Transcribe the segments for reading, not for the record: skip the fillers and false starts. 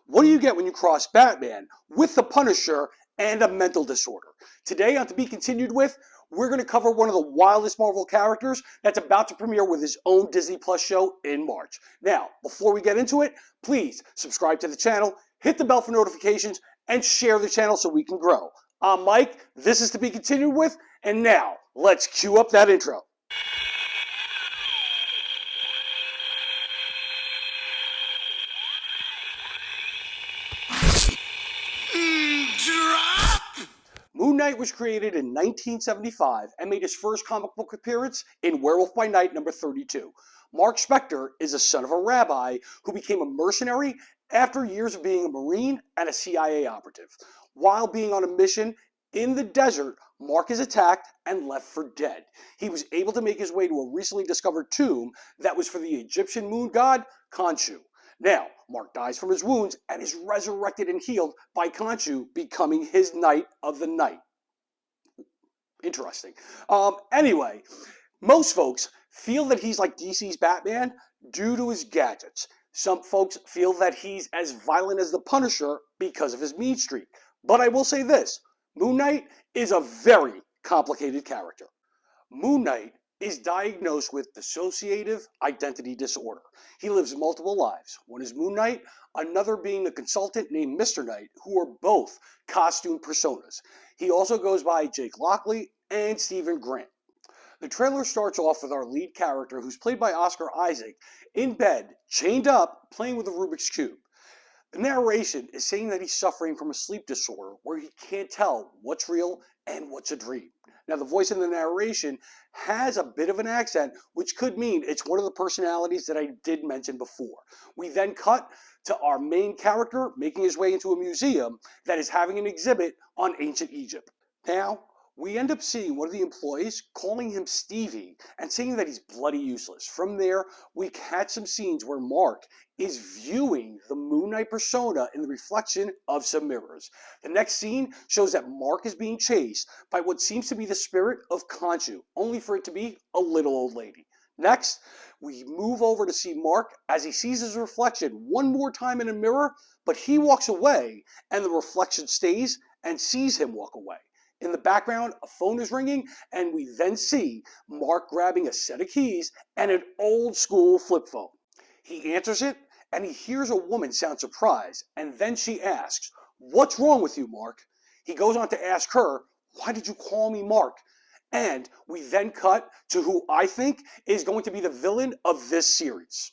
What do you get when you cross Batman with the Punisher and a mental disorder? Today on To Be Continued With, we're going to cover one of the wildest Marvel characters that's about to premiere with his own Disney Plus show in March. Now, before we get into it, please subscribe to the channel, hit the bell for notifications, and share the channel so we can grow. I'm Mike, this is To Be Continued With, and now, let's cue up that intro. Moon Knight was created in 1975 and made his first comic book appearance in Werewolf by Night number 32. Mark Spector is the son of a rabbi who became a mercenary after years of being a Marine and a CIA operative. While being on a mission in the desert, Mark is attacked and left for dead. He was able to make his way to a recently discovered tomb that was for the Egyptian moon god, Khonshu. Now, Mark dies from his wounds and is resurrected and healed by Khonshu, becoming his Knight of the Night. Interesting. Anyway, most folks feel that he's like DC's Batman due to his gadgets. Some folks feel that he's as violent as the Punisher because of his mean streak. But I will say this, Moon Knight is a very complicated character. Moon Knight is diagnosed with dissociative identity disorder. He lives multiple lives. One is Moon Knight, another being a consultant named Mr. Knight, who are both costume personas. He also goes by Jake Lockley and Stephen Grant. The trailer starts off with our lead character, who's played by Oscar Isaac, in bed, chained up, playing with a Rubik's Cube. The narration is saying that he's suffering from a sleep disorder where he can't tell what's real and what's a dream. Now, the voice in the narration has a bit of an accent, which could mean it's one of the personalities that I did mention before. We then cut to our main character making his way into a museum that is having an exhibit on ancient Egypt. Now, we end up seeing one of the employees calling him Stevie and saying that he's bloody useless. From there, we catch some scenes where Mark is viewing the Moon Knight persona in the reflection of some mirrors. The next scene shows that Mark is being chased by what seems to be the spirit of Khonshu, only for it to be a little old lady. Next, we move over to see Mark as he sees his reflection one more time in a mirror, but he walks away and the reflection stays and sees him walk away. In the background, a phone is ringing, and we then see Mark grabbing a set of keys and an old school flip phone. He answers it, and he hears a woman sound surprised, and then she asks, "What's wrong with you, Mark?" He goes on to ask her, "Why did you call me Mark?" And we then cut to who I think is going to be the villain of this series.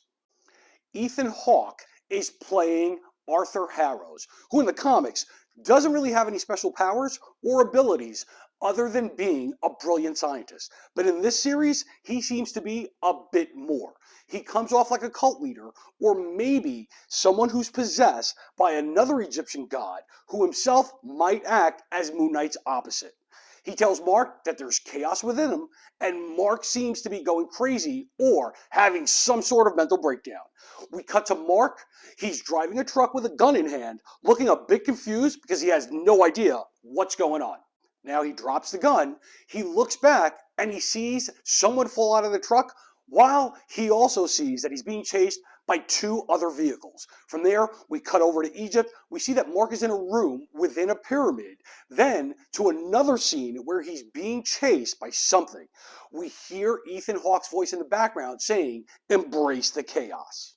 Ethan Hawke is playing Arthur Harrows, who in the comics doesn't really have any special powers or abilities other than being a brilliant scientist. But in this series, he seems to be a bit more. He comes off like a cult leader, or maybe someone who's possessed by another Egyptian god who himself might act as Moon Knight's opposite. He tells Mark that there's chaos within him, and Mark seems to be going crazy or having some sort of mental breakdown. We cut to Mark. He's driving a truck with a gun in hand, looking a bit confused because he has no idea what's going on. Now he drops the gun, he looks back, and he sees someone fall out of the truck, while he also sees that he's being chased by two other vehicles. From there, we cut over to Egypt. We see that Mark is in a room within a pyramid. Then to another scene where he's being chased by something. We hear Ethan Hawke's voice in the background saying, "Embrace the chaos."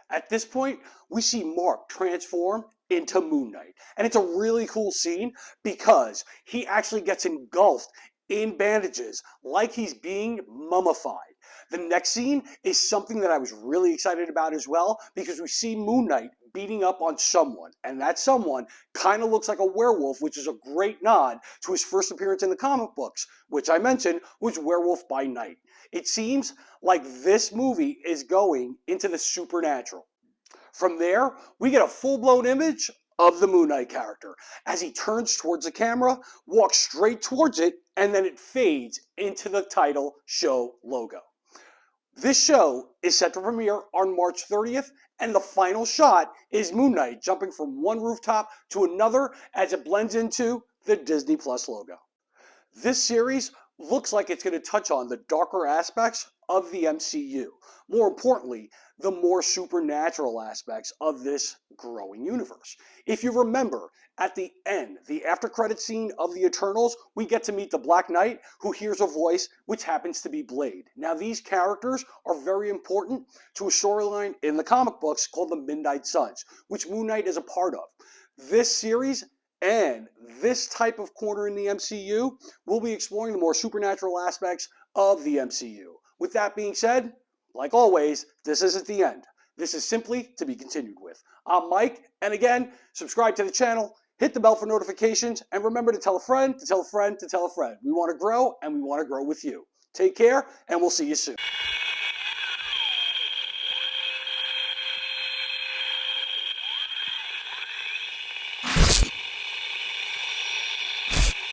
At this point, we see Mark transform into Moon Knight. And it's a really cool scene because he actually gets engulfed in bandages like he's being mummified. The next scene is something that I was really excited about as well, because we see Moon Knight beating up on someone, and that someone kind of looks like a werewolf, which is a great nod to his first appearance in the comic books, which I mentioned was Werewolf by Night. It seems like this movie is going into the supernatural. From there, we get a full-blown image of the Moon Knight character as he turns towards the camera, walks straight towards it, and then it fades into the title show logo. This show is set to premiere on March 30th, and the final shot is Moon Knight jumping from one rooftop to another as it blends into the Disney Plus logo. This series looks like it's going to touch on the darker aspects of the MCU. More importantly, the more supernatural aspects of this growing universe. If you remember, at the end, the after credit scene of the Eternals, we get to meet the Black Knight, who hears a voice which happens to be Blade. Now, these characters are very important to a storyline in the comic books called the Midnight Suns, which Moon Knight is a part of. This series and this type of corner in the MCU will be exploring the more supernatural aspects of the MCU. With that being said, like always, this isn't the end. This is simply to be continued with. I'm Mike, and again, subscribe to the channel, hit the bell for notifications, and remember to tell a friend, to tell a friend, to tell a friend. We want to grow, and we want to grow with you. Take care, and we'll see you soon.